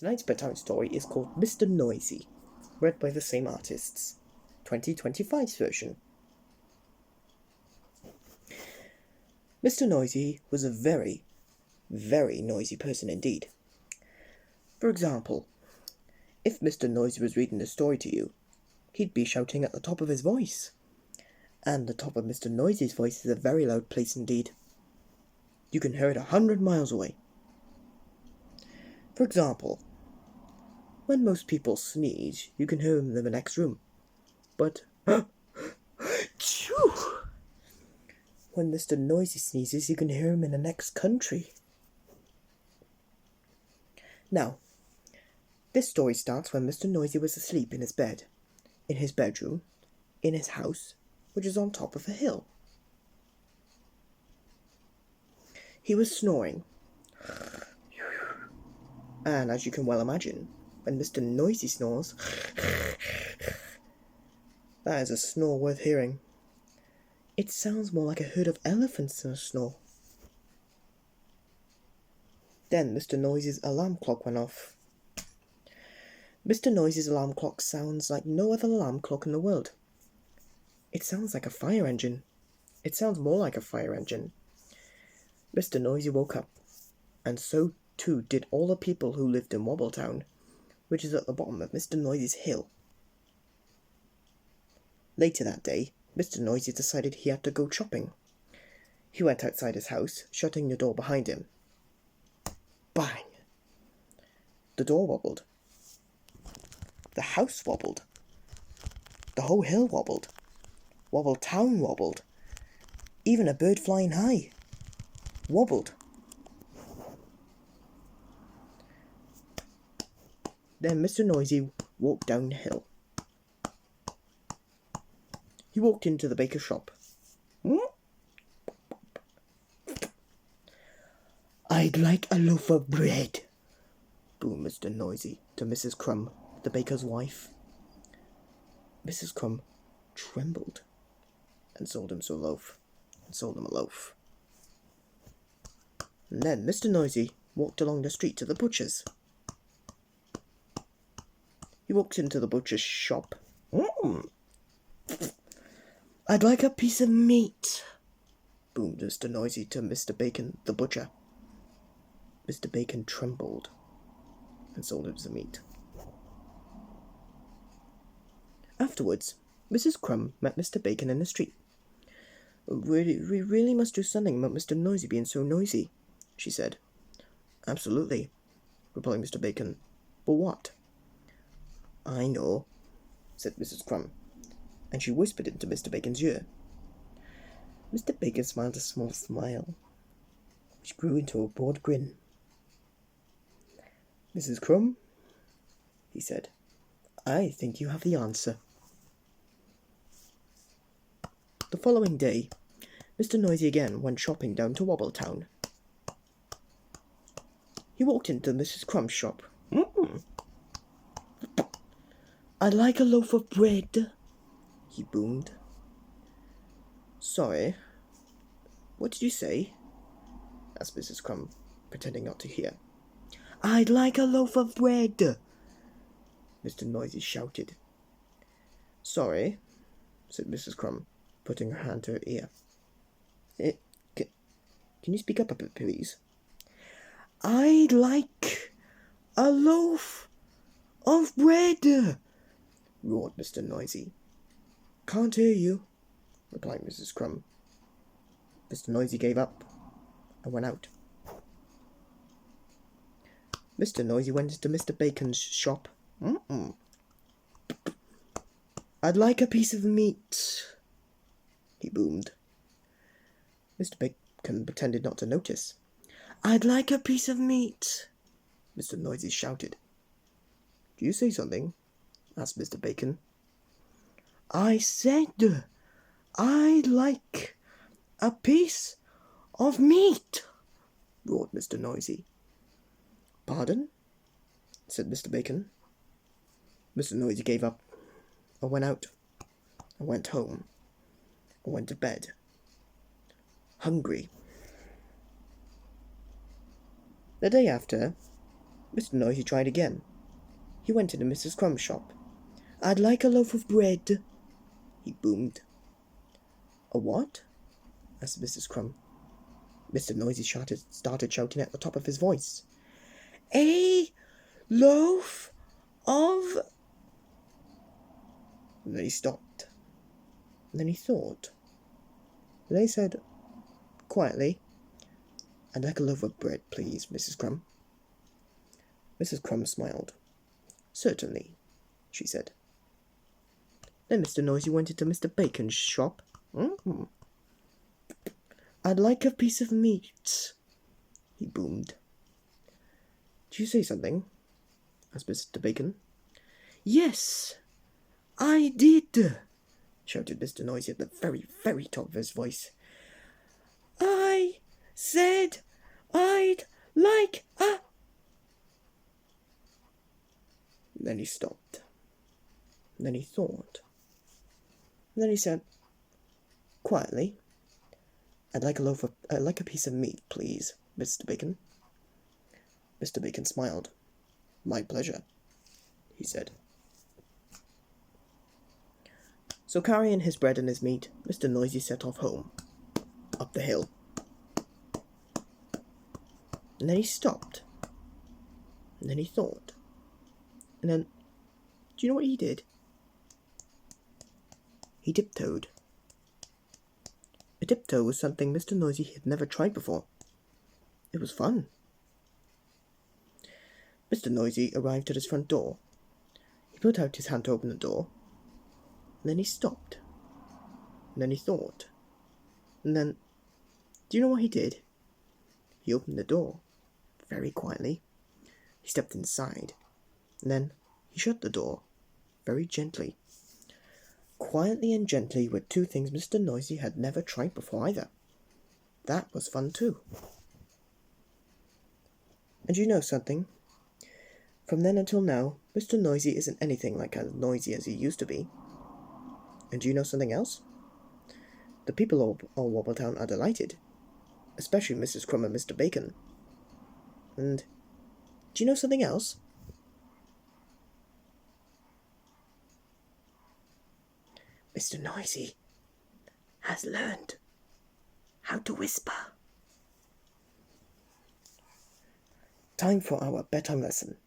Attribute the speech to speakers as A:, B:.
A: Tonight's bedtime story is called Mr. Noisy, read by the same artists. 2025's version. Mr. Noisy was a very, very noisy person indeed. For example, if Mr. Noisy was reading a story to you, he'd be shouting at the top of his voice. And the top of Mr. Noisy's voice is a very loud place indeed. You can hear it 100 miles away. For example, when most people sneeze, you can hear them in the next room. But when Mr. Noisy sneezes, you can hear him in the next country. Now, this story starts when Mr. Noisy was asleep in his bed, in his bedroom, in his house, which is on top of a hill. He was snoring. And as you can well imagine, when Mr. Noisy snores, that is a snore worth hearing. It sounds more like a herd of elephants than a snore. Then Mr. Noisy's alarm clock went off. Mr. Noisy's alarm clock sounds like no other alarm clock in the world. It sounds like a fire engine. It sounds more like a fire engine. Mr. Noisy woke up, and so too did all the people who lived in Wobbletown, which is at the bottom of Mr. Noisy's hill. Later that day, Mr. Noisy decided he had to go shopping. He went outside his house, shutting the door behind him. Bang! The door wobbled. The house wobbled. The whole hill wobbled. Wobbletown wobbled. Even a bird flying high wobbled. Then Mr. Noisy walked down the hill. He walked into the baker's shop. "I'd like a loaf of bread," boomed Mr. Noisy to Mrs. Crumb, the baker's wife. Mrs. Crumb trembled and sold him a loaf. And then Mr. Noisy walked along the street to the butcher's. He walked into the butcher's shop. "I'd like a piece of meat," boomed Mr. Noisy to Mr. Bacon, the butcher. Mr. Bacon trembled and sold him some meat. Afterwards, Mrs. Crumb met Mr. Bacon in the street. We really must do something about Mr. Noisy being so noisy," she said. "Absolutely," replied Mr. Bacon. "But what?" "I know," said Mrs. Crumb, and she whispered into Mr. Bacon's ear. Mr. Bacon smiled a small smile, which grew into a broad grin. "Mrs. Crumb," he said, "I think you have the answer." The following day, Mr. Noisy again went shopping down to Wobbletown. He walked into Mrs. Crumb's shop. "I'd like a loaf of bread," he boomed. "Sorry, what did you say?" asked Mrs. Crumb, pretending not to hear. "I'd like a loaf of bread," Mr. Noisy shouted. "Sorry," said Mrs. Crumb, putting her hand to her ear. Can you speak up a bit, please?" "I'd like a loaf of bread," roared Mr. Noisy. "Can't hear you," replied Mrs. Crumb. Mr. Noisy gave up and went out. Mr. Noisy went into Mr. Bacon's shop. "I'd like a piece of meat," he boomed. Mr. Bacon pretended not to notice. "I'd like a piece of meat," Mr. Noisy shouted. "Do you say something?" asked Mr. Bacon. "I said I'd like a piece of meat," roared Mr. Noisy. "Pardon?" said Mr. Bacon. Mr. Noisy gave up and went out and went home and went to bed, hungry. The day after, Mr. Noisy tried again. He went into Mrs. Crumb's shop. "I'd like a loaf of bread," he boomed. "A what?" asked Mrs. Crumb. Mr. Noisy started shouting at the top of his voice. "A loaf of—" And then he stopped. And then he thought. And then he said, quietly, "I'd like a loaf of bread, please, Mrs. Crumb." Mrs. Crumb smiled. "Certainly," she said. Then Mr. Noisy went into Mr. Bacon's shop. "I'd like a piece of meat," he boomed. "Did you say something?" asked Mr. Bacon. "Yes, I did," shouted Mr. Noisy at the very, very top of his voice. "I said I'd like a—" And then he stopped. And then he thought. And then he said, quietly, I'd like a piece of meat, please, Mr. Bacon." Mr. Bacon smiled. "My pleasure," he said. So carrying his bread and his meat, Mr. Noisy set off home, up the hill. And then he stopped. And then he thought. And then, do you know what he did? He tiptoed. A tiptoe was something Mr. Noisy had never tried before. It was fun. Mr. Noisy arrived at his front door. He put out his hand to open the door. And then he stopped. And then he thought. And then, do you know what he did? He opened the door, very quietly. He stepped inside. And then he shut the door, very gently. Quietly and gently were two things Mr. Noisy had never tried before either. That was fun too. And you know something? From then until now, Mr. Noisy isn't anything like as noisy as he used to be. And do you know something else? The people of Wobbletown are delighted, especially Mrs. Crumb and Mr. Bacon. And do you know something else? Mr. Noisy has learned how to whisper. Time for our bedtime lesson.